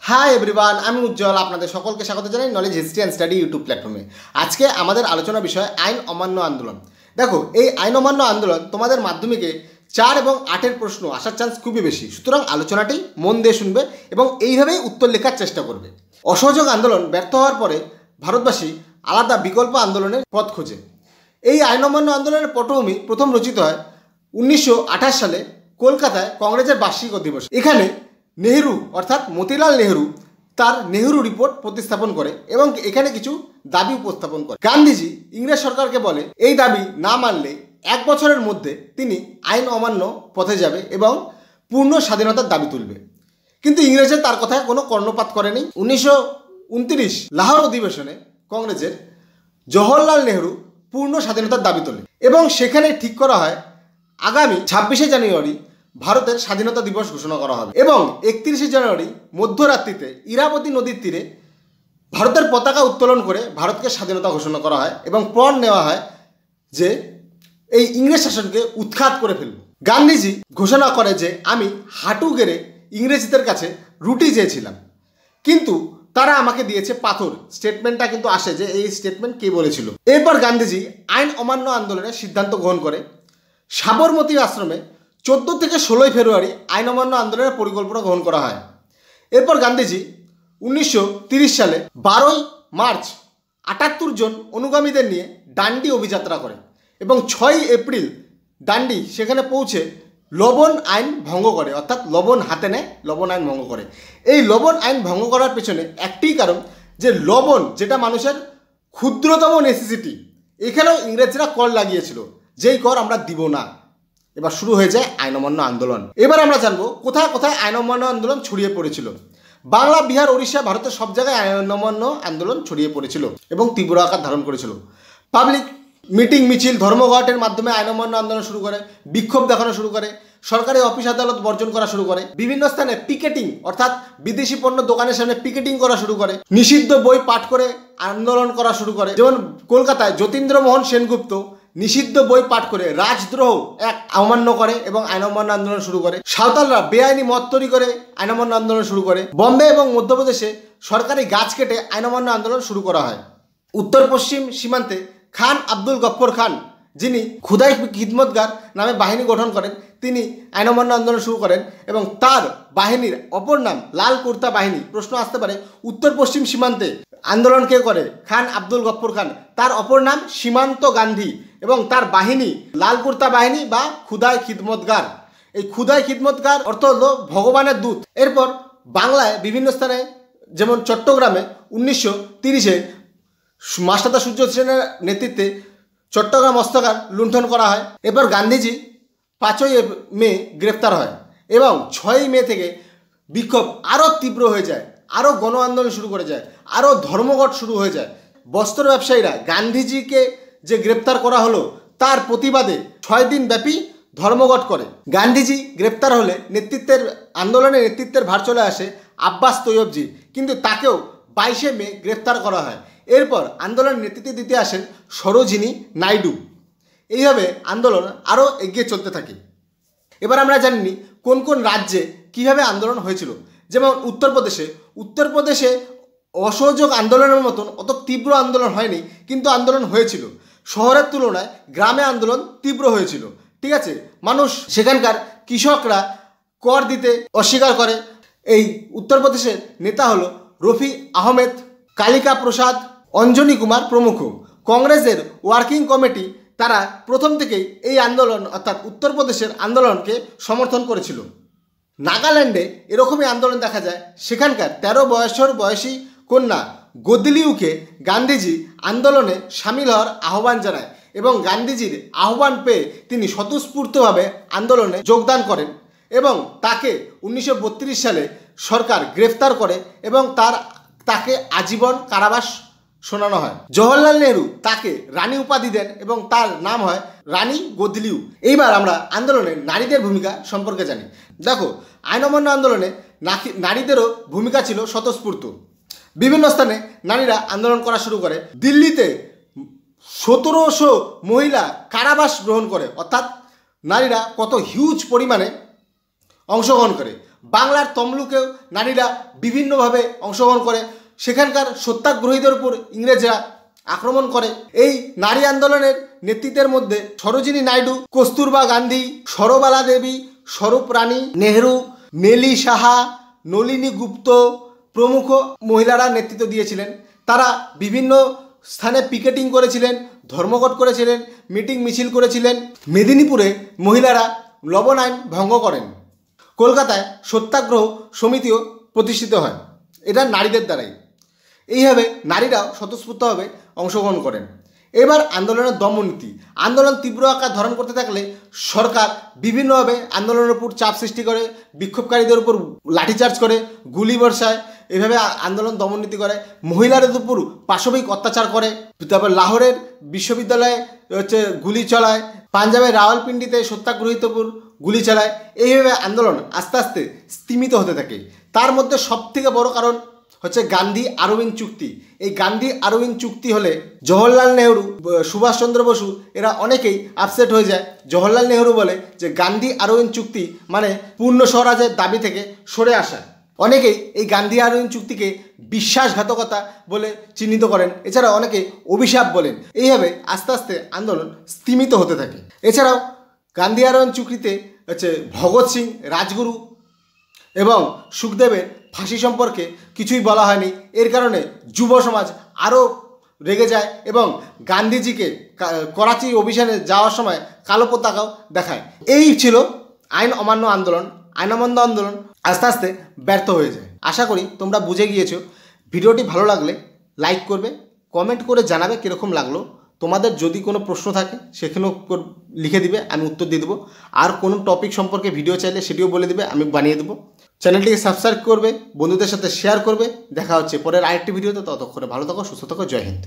Hi everyone, আমি উজ্জ্বল। আপনাদের সকলকে স্বাগত জানাই knowledge history and study YouTube প্ল্যাটফর্মে। আজকে আমাদের আলোচনা বিষয় আইন অমান্য আন্দোলন। দেখো, এই আইন অমান্য আন্দোলন তোমাদের মাধ্যমিকে 4 এবং 8-এর প্রশ্ন আসার চান্স খুবই বেশি, সুতরাং আলোচনাটি মন দিয়ে শুনবে এবং এইভাবেই উত্তর লেখার চেষ্টা করবে। অসহযোগ আন্দোলন ব্যর্থ হওয়ার পরে ভারতবাসী আলাদা বিকল্প আন্দোলনের পথ খোঁজে। এই আইন অমান্য আন্দোলনের পটভূমি প্রথম রচিত হয় 1928 সালে কলকাতায় কংগ্রেসের বার্ষিক অধিবেশন। এখানে নেহেরু অর্থাৎ মতিলাল নেহেরু তার নেহেরু রিপোর্ট প্রতিস্থাপন করে এবং এখানে কিছু দাবি উপস্থাপন করে। গান্ধীজি ইংরেজ সরকারকে বলে এই দাবি না মানলে 1 বছরের মধ্যে তিনি আইন অমান্য পথে যাবে এবং পূর্ণ স্বাধীনতার দাবি তুলবে। কিন্তু ইংরেজরা তার কথায় কোনো কর্ণপাত করেনি। 1929 লাহোর অধিবেশনে কংগ্রেসের জওহরলাল নেহেরু পূর্ণ স্বাধীনতার দাবি তোলে এবং সেখানে ঠিক করা হয় আগামী 26শে জানুয়ারি ভারতের স্বাধীনতা দিবস ঘোষণা করা হবে এবং 31শে জানুয়ারি মধ্যরাত্রিতে ইরাবতী নদীর তীরে ভারতের পতাকা উত্তোলন করে ভারতকে স্বাধীনতা ঘোষণা করা হয় এবং পণ নেওয়া হয় যে এই ইংরেজ শাসনকে উৎখাত করে ফেলব। গান্ধীজি ঘোষণা করে যে আমি হাঁটু গেড়ে ইংরেজদের কাছে রুটি চেয়েছিলাম, কিন্তু তারা আমাকে দিয়েছে পাথর। স্টেটমেন্টটা কিন্তু আসে যে এই স্টেটমেন্ট কে বলেছিল। এরপর গান্ধীজি আইন অমান্য আন্দোলনের সিদ্ধান্ত গ্রহণ করে সাবরমতী আশ্রমে 14 থেকে 16 ফেব্রুয়ারি আইন অমান্য আন্দোলনের পরিকল্পনা গ্রহণ করা হয়। এরপর গান্ধীজি 1930 সালে 12 মার্চ 78 জন অনুগামীদের নিয়ে ডান্ডি অভিযাত্রা করে এবং 6 এপ্রিল ডান্ডি সেখানে পৌঁছে লবণ আইন ভঙ্গ করে, অর্থাৎ লবণ হাতে নেয়, লবণ আইন ভঙ্গ করে। এই লবণ আইন ভঙ্গ করার পেছনে একটি কারণ যে লবণ যেটা মানুষের ক্ষুদ্রতম নেসেসিটি, এখানেও ইংরেজরা কর লাগিয়েছিল, যেই কর আমরা দিব না। এবার শুরু হয়ে যায় আইন অমান্য আন্দোলন। এবার আমরা জানবো কোথায় কোথায় আইন অমান্য আন্দোলন ছড়িয়ে পড়েছিল। বাংলা, বিহার, উড়িষ্যা, ভারতের সব জায়গায় আইন অমান্য আন্দোলন ছড়িয়ে পড়েছিল এবং তীব্র আকার ধারণ করেছিল। পাবলিক মিটিং, মিছিল, ধর্মঘটের মাধ্যমে আইন অমান্য আন্দোলন শুরু করে, বিক্ষোভ দেখানো শুরু করে, সরকারি অফিস আদালত বর্জন করা শুরু করে, বিভিন্ন স্থানে পিকেটিং অর্থাৎ বিদেশি পণ্য দোকানের সামনে পিকেটিং করা শুরু করে, নিষিদ্ধ বই পাঠ করে আন্দোলন করা শুরু করে। যেমন কলকাতায় যতীন্দ্রমোহন সেনগুপ্ত নিষিদ্ধ বই পাঠ করে রাজদ্রোহ এক অমান্য করে এবং আইন অমান্য আন্দোলন শুরু করে। সাঁওতালরা বেআইনি মদ তৈরি করে আইন অমান্য আন্দোলন শুরু করে। বম্বে এবং মধ্যপ্রদেশে সরকারি গাছ কেটে আইন অমান্য আন্দোলন শুরু করা হয়। উত্তর পশ্চিম সীমান্তে খান আব্দুল গফ্ফর খান, যিনি খুদাই খিদমতগার নামে বাহিনী গঠন করেন, তিনি আইন অমান্য আন্দোলন শুরু করেন এবং তার বাহিনীর অপর নাম লাল কুর্তা বাহিনী। প্রশ্ন আসতে পারে উত্তর পশ্চিম সীমান্তে আন্দোলন কে করে? খান আব্দুল গফ্ফর খান। তার অপর নাম সীমান্ত গান্ধী এবং তার বাহিনী লাল কুর্তা বাহিনী বা খুদাই খিদমতগার। এই খুদাই খিদমতগার অর্থ হলো ভগবানের দূত। এরপর বাংলায় বিভিন্ন স্থানে, যেমন চট্টগ্রামে 1930-এ মাস্টারদা সূর্য সেনের নেতৃত্বে চট্টগ্রাম অস্ত্রাগার লুণ্ঠন করা হয়। এরপর গান্ধীজি 5ই মে গ্রেপ্তার হয় এবং 6ই মে থেকে বিক্ষোভ আরও তীব্র হয়ে যায়, আরও গণ আন্দোলন শুরু করে যায়, আরও ধর্মঘট শুরু হয়ে যায়। বস্ত্র ব্যবসায়ীরা গান্ধীজিকে যে গ্রেপ্তার করা হলো তার প্রতিবাদে 6 দিন ব্যাপী ধর্মঘট করে। গান্ধীজি গ্রেপ্তার হলে আন্দোলনের নেতৃত্বের ভার চলে আসে আব্বাস তৈয়বজি, কিন্তু তাকেও 22শে মে গ্রেপ্তার করা হয়। এরপর আন্দোলনের নেতৃত্ব দিতে আসেন সরোজিনী নাইডু। এইভাবে আন্দোলন আরও এগিয়ে চলতে থাকে। এবার আমরা জানি কোন কোন রাজ্যে কিভাবে আন্দোলন হয়েছিল। যেমন উত্তরপ্রদেশে অসহযোগ আন্দোলনের মতন অত তীব্র আন্দোলন হয়নি, কিন্তু আন্দোলন হয়েছিল। শহরের তুলনায় গ্রামে আন্দোলন তীব্র হয়েছিল। ঠিক আছে, মানুষ সেখানকার কৃষকরা কর দিতে অস্বীকার করে। এই উত্তরপ্রদেশের নেতা হলো রফি আহমেদ, কালিকা প্রসাদ, অঞ্জনী কুমার প্রমুখ। কংগ্রেসের ওয়ার্কিং কমিটি তারা প্রথম থেকেই এই আন্দোলন অর্থাৎ উত্তরপ্রদেশের আন্দোলনকে সমর্থন করেছিল। নাগাল্যান্ডে এরকমই আন্দোলন দেখা যায়। সেখানকার 13 বছর বয়সী কন্যা গোদলিউকে গান্ধীজি আন্দোলনে সামিল হওয়ার আহ্বান জানায় এবং গান্ধীজির আহ্বান পেয়ে তিনি স্বতঃস্ফূর্তভাবে আন্দোলনে যোগদান করেন এবং তাকে 1932 সালে সরকার গ্রেফতার করে এবং তাকে আজীবন কারাবাস শোনানো হয়। জওহরলাল নেহরু তাকে রানী উপাধি দেন এবং তার নাম হয় রানী গোদলিউ। এইবার আমরা আন্দোলনে নারীদের ভূমিকা সম্পর্কে জানি। দেখো, আইন অমান্য আন্দোলনে নারীদেরও ভূমিকা ছিল স্বতঃস্ফূর্ত। বিভিন্ন স্থানে নারীরা আন্দোলন করা শুরু করে। দিল্লিতে 1700 মহিলা কারাবাস গ্রহণ করে, অর্থাৎ নারীরা কত হিউজ পরিমাণে অংশগ্রহণ করে। বাংলার তমলুকেও নারীরা বিভিন্নভাবে অংশগ্রহণ করে। সেখানকার সত্যাগ্রহীদের উপর ইংরেজরা আক্রমণ করে। এই নারী আন্দোলনের নেতৃত্বের মধ্যে সরোজিনী নাইডু, কস্তুরবা গান্ধী, সরবালা দেবী, স্বরূপ রানী, নেহেরু, নেলি সাহা, নলিনী গুপ্ত প্রমুখ মহিলারা নেতৃত্ব দিয়েছিলেন। তারা বিভিন্ন স্থানে পিকেটিং করেছিলেন, ধর্মঘট করেছিলেন, মিটিং মিছিল করেছিলেন। মেদিনীপুরে মহিলারা লবণ আইন ভঙ্গ করেন। কলকাতায় সত্যাগ্রহ সমিতিও প্রতিষ্ঠিত হয়, এটা নারীদের দ্বারাই। এইভাবে নারীরাও স্বতঃস্ফূর্তভাবে অংশগ্রহণ করেন। এবার আন্দোলনের দমননীতি। আন্দোলন তীব্র আকার ধারণ করতে থাকলে সরকার বিভিন্নভাবে আন্দোলনের উপর চাপ সৃষ্টি করে, বিক্ষোভকারীদের উপর লাঠিচার্জ করে, গুলি বর্ষায়। এভাবে আন্দোলন দমননীতি করে। মহিলাদের উপর পাশবিক অত্যাচার করে। তারপর লাহোরের বিশ্ববিদ্যালয়ে গুলি চালায়। পাঞ্জাবের রাওয়ালপিন্ডিতে সত্যাগ্রহীদের উপর গুলি চালায়। এইভাবে আন্দোলন আস্তে আস্তে স্তিমিত হতে থাকে। তার মধ্যে সবথেকে বড় কারণ হচ্ছে গান্ধী আরউইন চুক্তি। এই গান্ধী আরউইন চুক্তি হলে জওহরলাল নেহরু, সুভাষচন্দ্র বসু এরা অনেকেই আপসেট হয়ে যায়। জওহরলাল নেহরু বলে যে গান্ধী আরউইন চুক্তি মানে পূর্ণ স্বরাজের দাবি থেকে সরে আসা। অনেকেই এই গান্ধী আরউইন চুক্তিকে বিশ্বাসঘাতকতা বলে চিহ্নিত করেন। এছাড়া অনেকে অভিশাপ বলেন। এইভাবে আস্তে আস্তে আন্দোলন স্তিমিত হতে থাকে। এছাড়াও গান্ধী আরউইন চুক্তিতে ভগৎ সিং, রাজগুরু এবং সুখদেবের ফাঁসি সম্পর্কে কিছুই বলা হয়নি। এর কারণে যুব সমাজ আরও রেগে যায় এবং গান্ধীজিকে করাচি অভিযানে যাওয়ার সময় কালো পতাকাও দেখায়। এই ছিল আইন অমান্য আন্দোলন। আইন অমান্য আন্দোলন আস্তে আস্তে ব্যর্থ হয়ে যায়। আশা করি তোমরা বুঝে গিয়েছো। ভিডিওটি ভালো লাগলে লাইক করবে, কমেন্ট করে জানাবে কীরকম লাগলো। তোমাদের যদি কোনো প্রশ্ন থাকে সেখানেও লিখে দিবে, আমি উত্তর দিয়ে দেবো। আর কোনো টপিক সম্পর্কে ভিডিও চাইলে সেটিও বলে দিবে, আমি বানিয়ে দেবো। চ্যানেলটিকে সাবস্ক্রাইব করবে, বন্ধুদের সাথে শেয়ার করবে। দেখা হচ্ছে পরের আরেকটি ভিডিওতে। ততক্ষণে ভালো থাকো, সুস্থ থাকো। জয় হিন্দ।